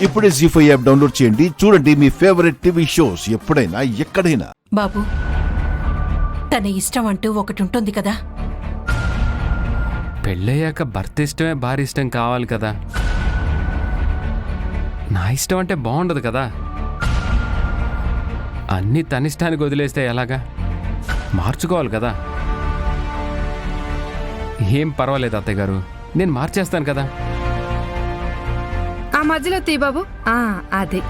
ఇప్పుడే జీ5 app download చేయండి. చూడండి మీ ఫేవరెట్ టీవీ షోస్ ఎప్పుడైనా ఎక్కడైనా. బాబు, తన ఇష్టం అంటూ ఒకటి ఉంటుంది కదా. పెళ్ళయ్యాక భర్త ఇష్టమే భార్య ఇష్టం కావాలి కదా. నా ఇష్టం అంటే బాగుండదు కదా. అన్నీ తనిష్టానికి వదిలేస్తే ఎలాగా? మార్చుకోవాలి కదా. ఏం పర్వాలేదు అత్తయ్య గారు, నేను మార్చేస్తాను కదా. ఆ మధ్యలో తీ బాబు. అదే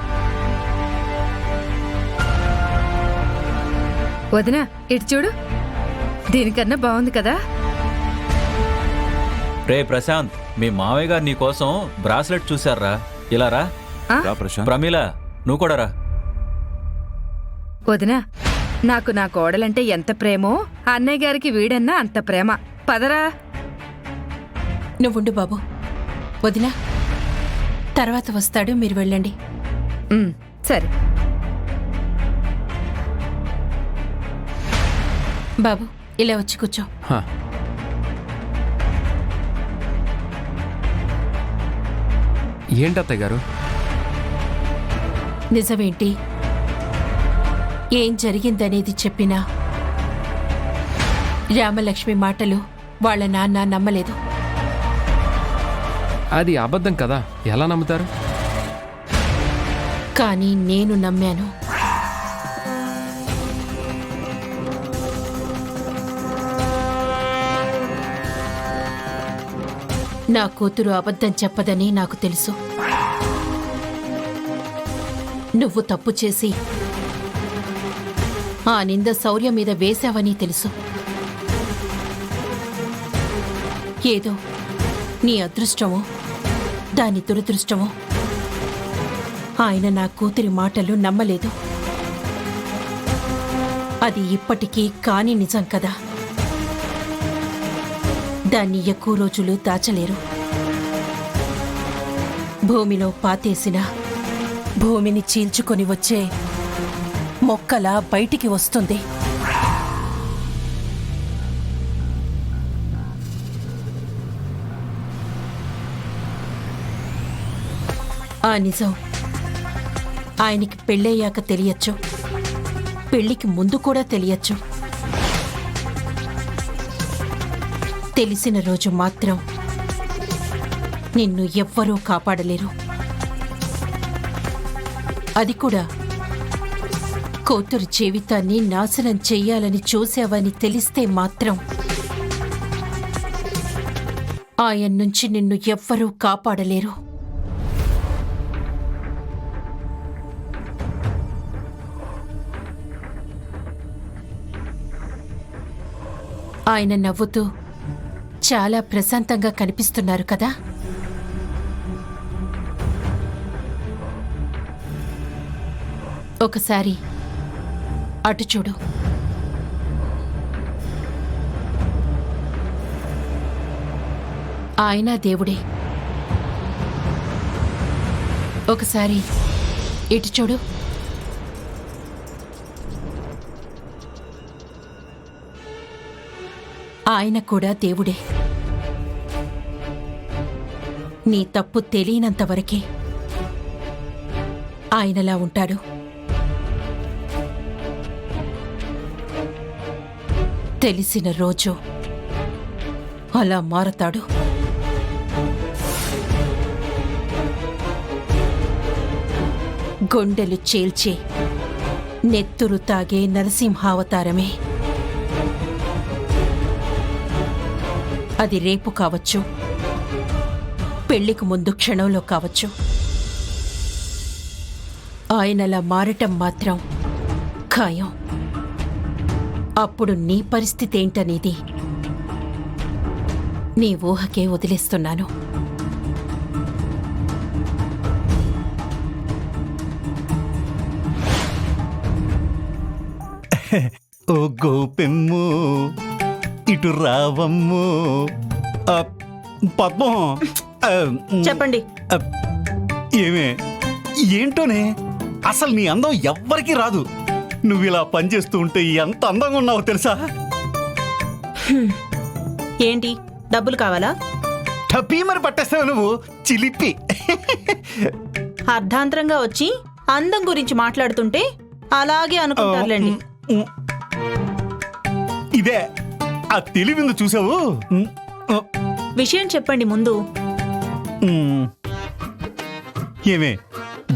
వదినా, ఇటు చూడు, దీనికన్నా బాగుంది కదా. రే ప్రశాంత్, మీ మావయ్య గారు నీ కోసం బ్రాస్లెట్ చూశారా? ఇలా రా. ప్రమీల, నువ్వు కూడా రా. వదినా, నాకు నా కోడలంటే ఎంత ప్రేమో అన్నయ్య గారికి వీడన్నా అంత ప్రేమ. పదరా. నువ్వుండు బాబు. వదినా, తర్వాత వస్తాడు, మీరు వెళ్ళండి. సరే బాబు, ఇలా వచ్చి కూర్చో. హ. ఏంటి అత్తయ్య గారు? నిజమేంటి? ఏం జరిగిందనేది చెప్పినా రామలక్ష్మి మాటలు వాళ్ళ నాన్న నమ్మలేదు. అది అబద్ధం కదా, ఎలా నమ్ముతారు? కానీ నేను నమ్మాను. నా కూతురు అబద్ధం చెప్పదని నాకు తెలుసు. నువ్వు తప్పు చేసి ఆ నింద శౌర్య మీద వేశావని తెలుసు. ఏదో నీ అదృష్టమో దాని దురదృష్టమో ఆయన నా కూతురి మాటలు నమ్మలేదు. అది ఇప్పటికీ కాని నిజం కదా. దాన్ని ఎక్కువ రోజులు దాచలేరు. భూమిలో పాతేసిన భూమిని చీల్చుకొని వచ్చే మొక్కలా బయటికి వస్తుంది. ఆ నిజం ఆయనకి పెళ్ళయ్యాక తెలియచ్చు, పెళ్లికి ముందు కూడా తెలియచ్చు. తెలిసిన రోజు మాత్రం నిన్ను ఎవ్వరూ కాపాడలేరు. అది కూడా కూతురు జీవితాన్ని నాశనం చెయ్యాలని చూసావని తెలిస్తే మాత్రం ఆయన నుంచి నిన్ను ఎవ్వరూ కాపాడలేరు. ఆయన నవ్వుతూ చాలా ప్రశాంతంగా కనిపిస్తున్నారు కదా. ఒకసారి అటు చూడు. ఆయన దేవుడే. ఒకసారి ఇటు చూడు. ఆయన కూడా దేవుడే. నీ తప్పు తెలియనంతవరకే ఆయనలా ఉంటాడు. తెలిసిన రోజు అలా మారతాడు. గుండెలు చీల్చి నెత్తురు తాగే నరసింహావతారమే. అది రేపు కావచ్చు, పెళ్లికి ముందు క్షణంలో కావచ్చు. ఆయనలా మారటం మాత్రం ఖాయం. అప్పుడు నీ పరిస్థితి ఏంటనేది నీ ఊహకే వదిలేస్తున్నాను. ఓ గోపెమ్ము, ఇటు రావమ్ము. పద్మం, చెప్పండి. ఏమే ఏంటోనే, అసలు నీ అందం ఎవ్వరికీ రాదు. నువ్వు ఇలా పనిచేస్తూ ఉంటే ఎంత అందంగా ఉన్నావో తెలుసా? ఏంటి, డబ్బులు కావాలా? టపీ మరి పట్టేస్తావు నువ్వు, చిలిపి. అర్ధాంతరంగా వచ్చి అందం గురించి మాట్లాడుతుంటే అలాగే అనుకుంటారులేండి. ఇదే ఆ తెలివిందు చూసావు. విషయం చెప్పండి ముందు. ఏమే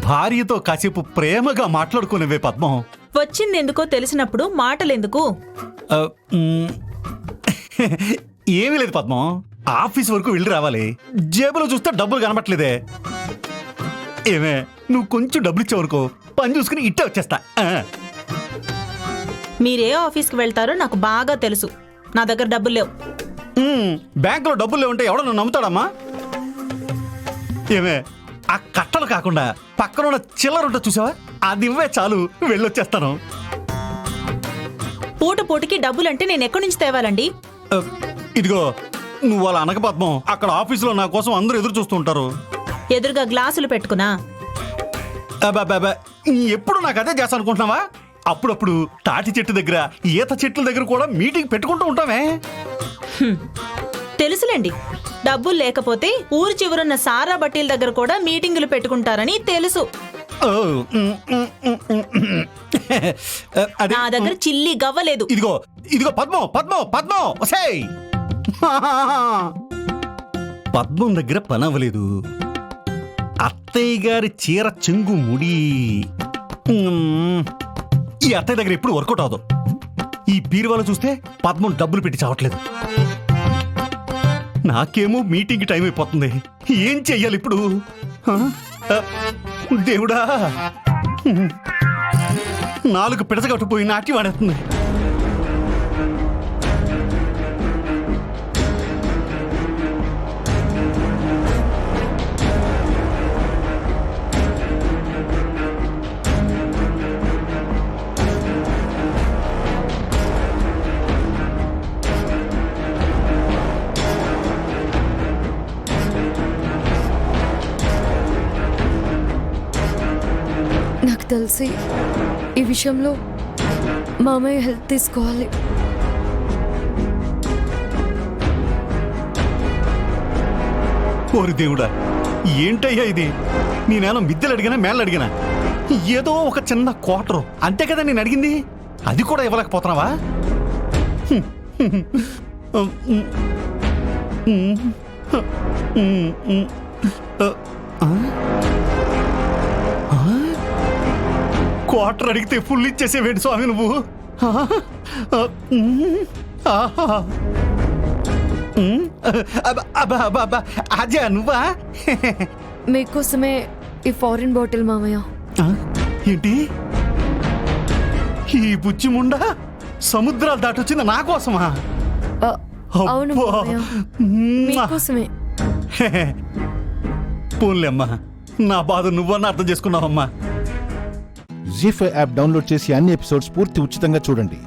భార్యతో కాసేపు ప్రేమగా మాట్లాడుకునేవే పద్మం. వచ్చిందెందుకో తెలిసినప్పుడు మాటలెందుకు? ఆ, ఏమీ లేదు పద్మం, ఆఫీస్ వరకు వెళ్ళి రావాలి. జేబులో చూస్తే డబ్బులు కనబట్లేదే. ఏమే నువ్వు కొంచెం డబ్బులు ఇచ్చావనుకో, పని చూసుకుని ఇట్టే వచ్చేస్తా. మీరే ఆఫీస్కి వెళ్తారో నాకు బాగా తెలుసు. నా దగ్గర డబ్బులు లేవు. బ్యాంకులో డబ్బులు లేవుంటే ఎవడో నన్ను నమ్ముతాడమ్మా? ఏమే ఆ కట్టలు కాకుండా పక్కన ఉన్న చిల్లర ఉంటే చూసావా, అది ఇవ్వే చాలు, వెళ్ళొచ్చేస్తాను. పూట పూటకి డబ్బులంటే నేను ఎక్కడి నుంచి తేవాలండి? ఇదిగో నువ్వు అలా అనక పద్మం, అక్కడ ఆఫీసులో నా కోసం అందరూ ఎదురు చూస్తూ ఉంటారు. ఎదురుగా గ్లాసులు పెట్టుకున్నా? అబ్బా ఎప్పుడు నాకు అదే చేస్తా అనుకుంటున్నావా? అప్పుడప్పుడు తాటి చెట్టు దగ్గర, ఈత చెట్ల దగ్గర కూడా మీటింగ్ పెట్టుకుంటూ ఉంటామే. తెలుసులేండి, డబ్బులు లేకపోతే ఊరు చివరున్న సారా బట్టీల దగ్గర కూడా మీటింగులు పెట్టుకుంటారని తెలుసు. అదే నా దగ్గర చిల్లి గవ్వలేదు. ఇదిగో ఇదిగో పద్మం పద్మం పద్మం ఒసేయ్. పద్మం దగ్గర పని అవ్వలేదు. అత్తయ్య గారి చీర చెంగు ముడి ఈ అత్తయ్య దగ్గర ఎప్పుడు వర్కౌట్ అవదు. ఈ బీరువాలో చూస్తే పద్మం డబ్బులు పెట్టి చావట్లేదు. నాకేమో మీటింగ్ టైం అయిపోతుంది. ఏం చెయ్యాలి ఇప్పుడు? దేవుడా, 4 పిడసగట్టుపోయి నాట్యం ఆడేస్తుంది. నాకు తెలిసి ఈ విషయంలో మామయ్య హెల్ప్ తీసుకోవాలి. ఓరి దేవుడా, ఏంటయ్యా ఇది? నేనేమో మిద్దెలు అడిగినా మేళ్ళు అడిగినా, ఏదో ఒక చిన్న క్వార్టర్ అంతే కదా నేను అడిగింది. అది కూడా ఇవ్వలేకపోతున్నావా? క్వార్టర్ అడిగితే ఫుల్ ఇచ్చేసేవేంటి స్వామి నువ్వు? అజా నువ్వా? మీకోసమే ఈ ఫారిన్ బాటిల్ మామయ్య. ఏంటి ఈ బుచ్చి ముండా సముద్రాలు దాటొచ్చింది నా కోసమా? అవును మామయ్య, మీకోసమే. పోన్లేమ్మా, నా బాధ నువ్వన్నా అర్థం చేసుకున్నావమ్మా. జీ5 యాప్ డౌన్లోడ్ చేసి అన్ని ఎపిసోడ్స్ పూర్తి ఉచితంగా చూడండి.